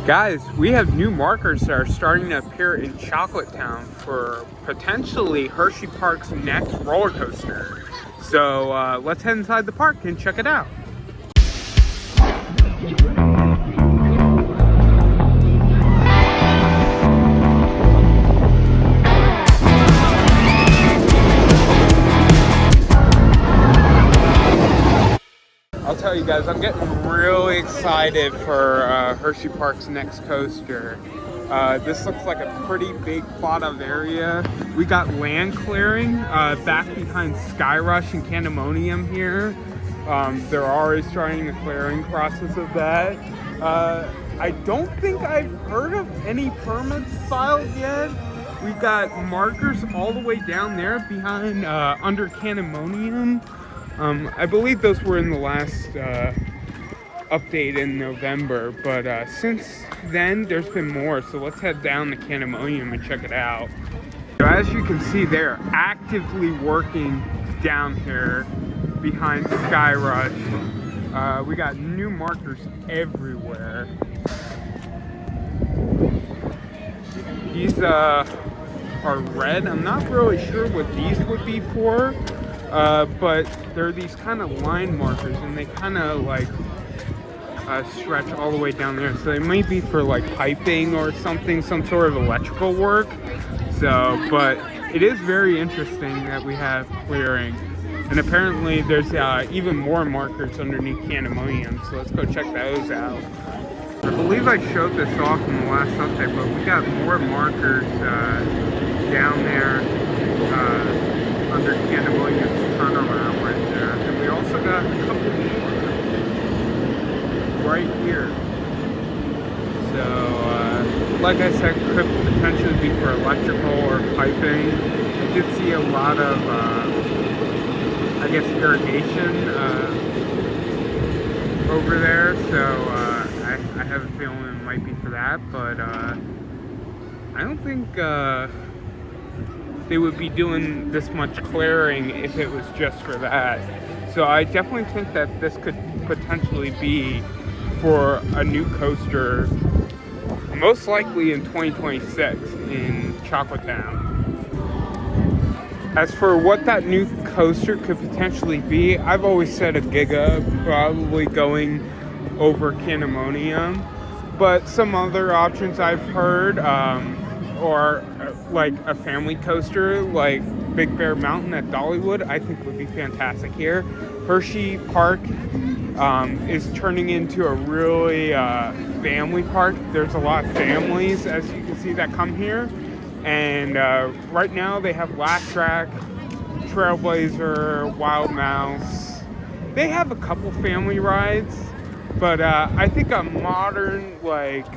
Guys, we have new markers that are starting to appear in Chocolatetown for potentially Hershey Park's next roller coaster. So let's head inside the park and check it out. I'll tell you guys, I'm getting really excited for Hershey Park's next coaster. This looks like a pretty big plot of area. We got land clearing back behind Skyrush and Candemonium here. They're already starting the clearing process of that. I don't think I've heard of any permits filed yet. We've got markers all the way down there behind under Candemonium. I believe those were in the last update in November, but since then there's been more, so let's head down to Candemonium and check it out. So as you can see, they're actively working down here behind Skyrush. We got new markers everywhere. These are red. I'm not really sure what these would be for. But they're these kind of line markers, and they kind of like stretch all the way down there. So they might be for like piping or something, some sort of electrical work. So, but it is very interesting that we have clearing. And apparently there's even more markers underneath Candemonium. So let's go check those out. I believe I showed this off in the last update, but we got more markers down there under Candemonium's turnaround right there. And we also got a couple more right here. So, like I said, could potentially be for electrical or piping. I did see a lot of, I guess, irrigation over there. So, I have a feeling it might be for that. But, I don't think, they would be doing this much clearing if it was just for that. So I definitely think that this could potentially be for a new coaster, most likely in 2026 in Chocolatetown. As for what that new coaster could potentially be, I've always said a Giga, probably going over Candemonium, but some other options I've heard, or like a family coaster like Big Bear Mountain at Dollywood, I think would be fantastic here. Hershey Park is turning into a really family park. There's a lot of families, as you can see, that come here. And right now they have Laugh Track, Trailblazer, Wild Mouse. They have a couple family rides, but I think a modern like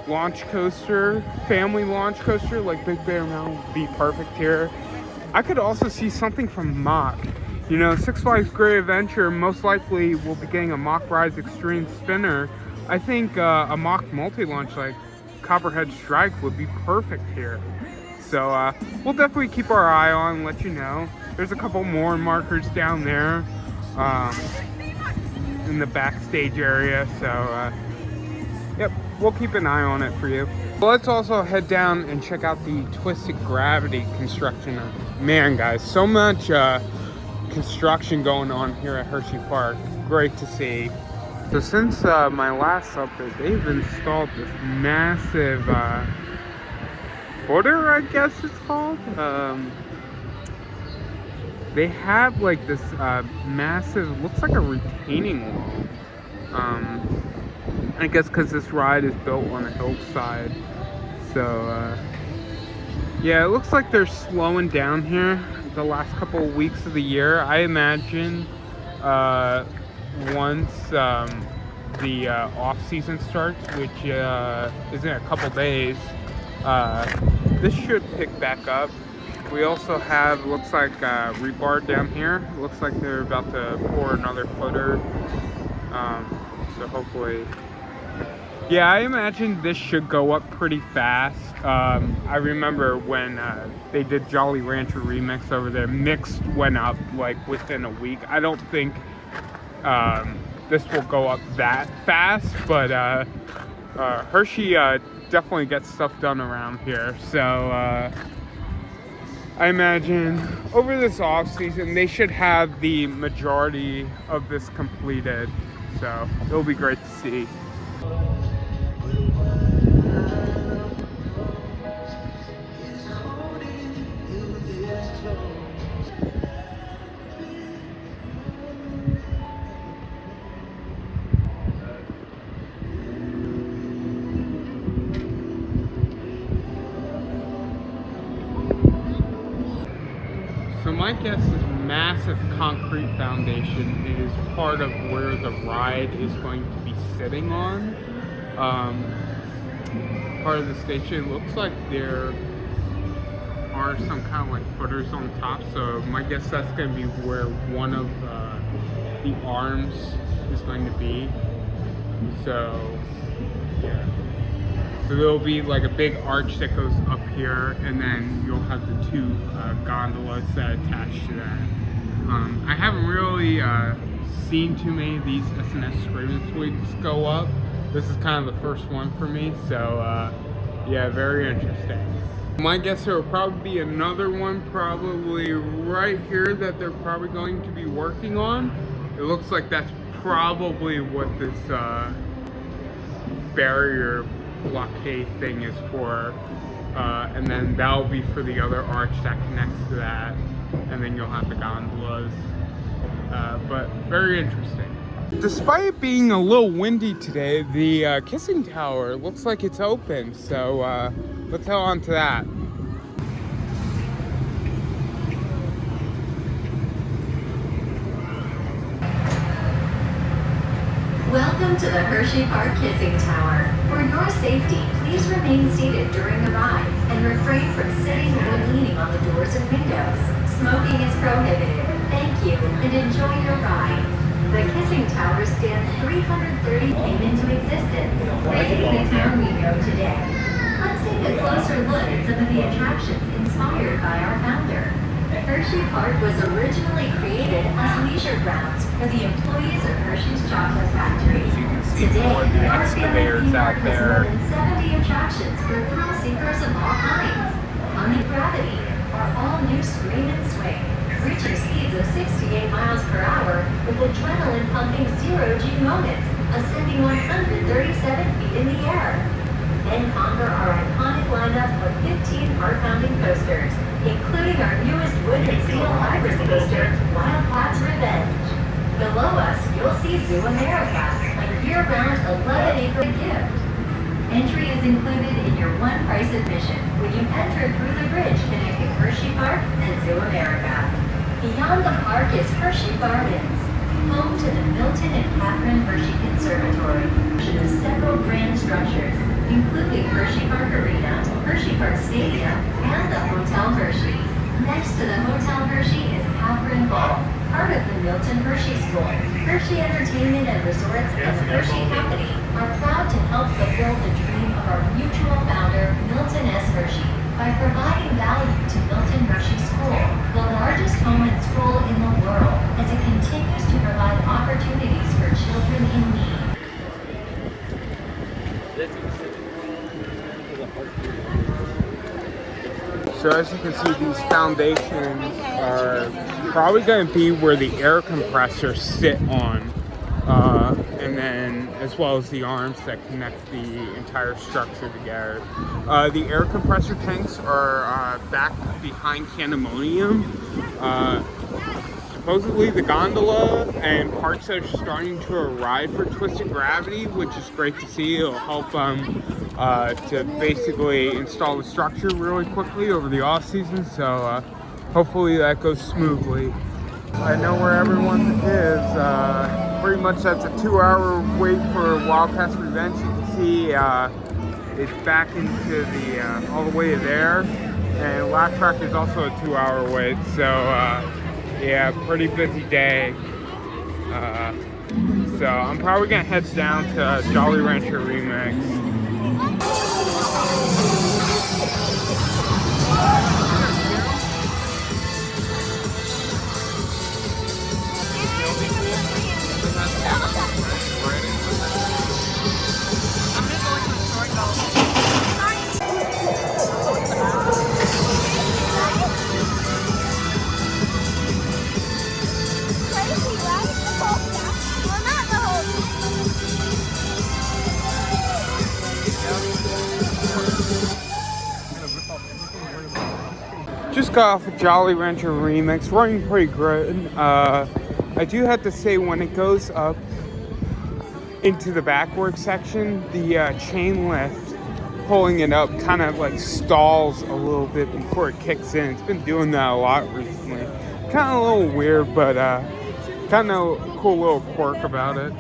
launch coaster, family launch coaster like Big Bear Mountain would be perfect here. I could also see something from Mach. You know, Six Flags Great Adventure most likely will be getting a Mach Rise Extreme Spinner. I think a Mach multi-launch like Copperhead Strike would be perfect here. So we'll definitely keep our eye on and let you know. There's a couple more markers down there in the backstage area. So yep, we'll keep an eye on it for you. Let's also head down and check out the Twisted Gravity construction. Man, guys, so much construction going on here at Hershey Park. Great to see. So since my last update, they've installed this massive footer, I guess it's called. They have like this massive, looks like a retaining wall. I guess because this ride is built on a hillside. So, yeah, it looks like they're slowing down here the last couple of weeks of the year. I imagine once the off-season starts, which is in a couple days, this should pick back up. We also have, looks like, rebar down here. Looks like they're about to pour another footer. So hopefully... Yeah, I imagine this should go up pretty fast. I remember when they did Jolly Rancher Remix over there, Mixed went up like within a week. I don't think this will go up that fast, but Hershey definitely gets stuff done around here, so I imagine over this off season they should have the majority of this completed, so it'll be great to see. So my guess is massive concrete foundation is part of where the ride is going to be sitting on. Part of the station looks like there are some kind of like footers on top, so my guess that's going to be where one of the arms is going to be. So yeah. So there'll be like a big arch that goes up here, and then you'll have the two gondolas that attach to that. I haven't really seen too many of these S&S Screaming Sweeps go up. This is kind of the first one for me, so yeah, very interesting. My guess there will probably be another one probably right here that they're probably going to be working on. It looks like that's probably what this barrier blockade thing is for, and then that'll be for the other arch that connects to that, and then you'll have the gondolas, but very interesting. Despite it being a little windy today, the kissing tower looks like it's open, so let's head on to that. Welcome to the Hershey Park Kissing Tower. For your safety, please remain seated during the ride and refrain from sitting or leaning on the doors and windows. Smoking is prohibited. Thank you and enjoy your ride. The Kissing Tower stands 330 came into existence, creating the town we know today. Let's take a closer look at some of the attractions inspired by our founder. Hershey Park was originally created as leisure grounds for the employees of Hershey's Chocolate Factory. As you can see, Today, more of the excavators out there. More than 70 attractions for thrill seekers of all kinds. Honey Gravity, our all-new scream and swing, reaching speeds of 68 miles per hour with adrenaline-pumping zero-G moments, ascending 137 feet in the air. Then conquer our iconic lineup of 15 heart-pounding coasters, including our newest wood and steel hybrid coaster, Wildcat's Revenge. Below us, you'll see Zoo America, a year-round 11-acre gift. Entry is included in your one-price admission when you enter through the bridge connecting Hershey Park and Zoo America. Beyond the park is Hershey Gardens, home to the Milton and Catherine Hershey Conservatory, which has several grand structures, including Hershey Park Arena, Hershey Park Stadium, and the Hotel Hershey. Next to the Hotel Hershey is Catherine Hall, part of the Milton Hershey School. Hershey Entertainment and Resorts and the Hershey Company are proud to help fulfill the dream of our mutual founder, Milton S. Hershey, by providing value to Milton Hershey School, the largest home and school in the world, as it continues to provide opportunities for children in need. So as you can see, these foundations are probably going to be where the air compressors sit on, and then as well as the arms that connect the entire structure together. The air compressor tanks are back behind Pandemonium. Supposedly the gondola and parts are starting to arrive for Twisted Gravity, which is great to see. It'll help to basically install the structure really quickly over the off season, so hopefully that goes smoothly. I know where everyone is. Pretty much that's a 2-hour wait for Wildcat's Revenge. You can see it's back into the all the way there, and Laugh Track is also a 2-hour wait. So yeah, pretty busy day. So I'm probably gonna head down to Jolly Rancher Remix. Just got off a Jolly Rancher Remix, running pretty good. I do have to say, when it goes up into the backward section, the chain lift pulling it up kind of like stalls a little bit before it kicks in. It's been doing that a lot recently. Kind of a little weird, but kind of a cool little quirk about it.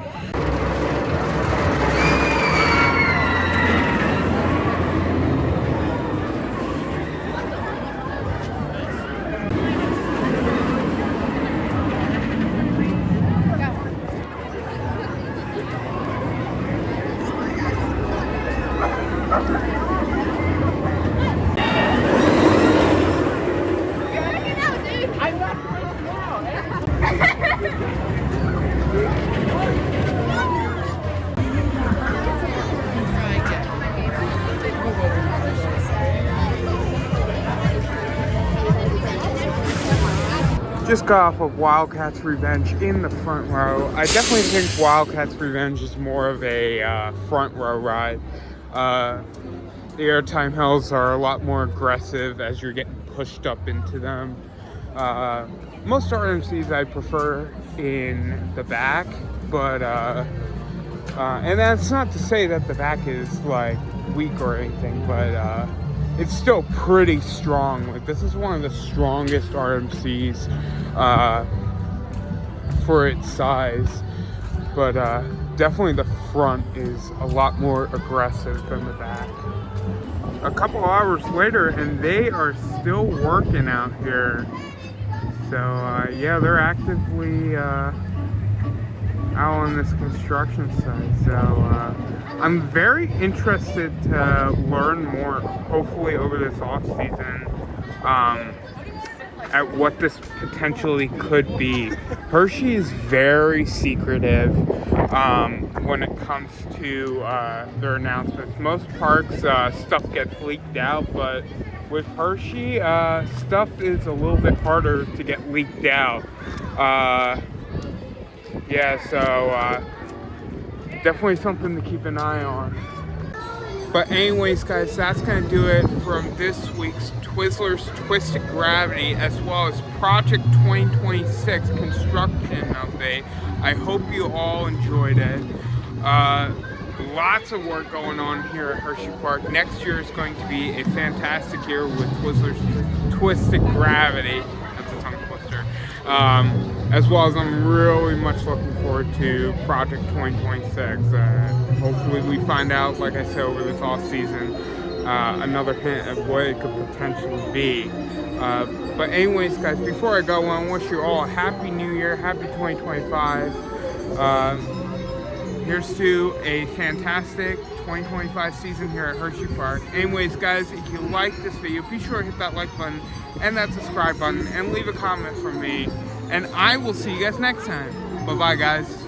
Just got off of Wildcats Revenge in the front row. I definitely think Wildcats Revenge is more of a front row ride. The airtime hills are a lot more aggressive as you're getting pushed up into them. Most RMCs I prefer in the back, but and that's not to say that the back is like weak or anything, but it's still pretty strong. Like, this is one of the strongest RMCs for its size, but definitely the front is a lot more aggressive than the back. A couple hours later and they are still working out here. So yeah, they're actively out on this construction site. So I'm very interested to learn more, hopefully over this off season, at what this potentially could be. Hershey is very secretive when it comes to their announcements. Most parks, stuff gets leaked out, but with Hershey, stuff is a little bit harder to get leaked out. Yeah, so definitely something to keep an eye on. But anyways, guys, that's going to do it from this week's Twizzlers Twisted Gravity, as well as Project 2026 construction update. I hope you all enjoyed it. Lots of work going on here at Hershey Park. Next year is going to be a fantastic year with Twizzlers Twisted Gravity. That's a tongue twister. As well as I'm really much looking forward to Project 2026. Hopefully we find out, like I said, over this off season, another hint of what it could potentially be. But anyways, guys, before I go, I want to wish you all a happy new year, happy 2025. Here's to a fantastic 2025 season here at Hershey Park. Anyways, guys, if you like this video, be sure to hit that like button and that subscribe button and leave a comment from me. And I will see you guys next time. Bye-bye, guys.